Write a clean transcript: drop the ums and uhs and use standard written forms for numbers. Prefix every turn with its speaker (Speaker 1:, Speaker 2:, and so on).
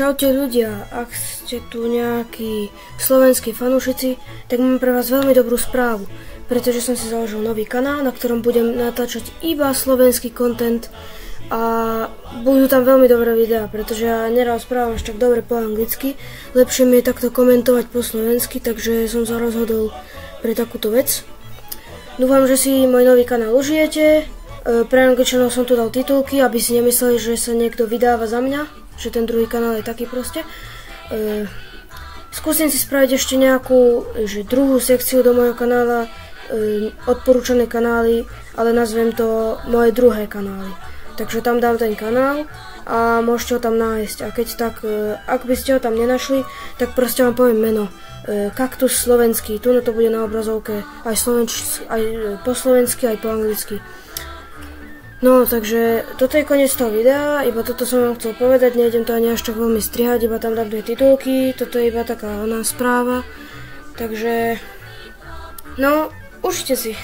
Speaker 1: Čaute ľudia, ak ste tu nejakí slovenskí fanúšici, tak mám pre vás veľmi dobrú správu, pretože som si založil nový kanál, na ktorom budem natáčať iba slovenský content a budú tam veľmi dobré videá, pretože ja nerozprávam až tak dobre po anglicky, lepšie mi je takto komentovať po slovensky, takže som sa rozhodol pre takúto vec. Dúfam, že si môj nový kanál užijete. Pre Angličanov som tu dal titulky, aby si nemysleli, že sa niekto vydáva za mňa, že ten druhý kanál je taký proste. Skúsim si spraviť ešte nejakú druhú sekciu do môjho kanála, odporúčané kanály, ale nazvem to moje druhé kanály. Takže tam dám ten kanál a môžete ho tam nájsť. A keď tak, ak by ste ho tam nenašli, tak proste vám poviem meno. Kaktus slovenský, tu to bude na obrazovke aj po slovensky, aj po anglicky. No, takže toto je koniec toho videa, iba toto som vám chcel povedať, nejdem to ani až tak veľmi strihať, iba tam dám 2 titulky, toto je iba taká správa, takže, no, užite si.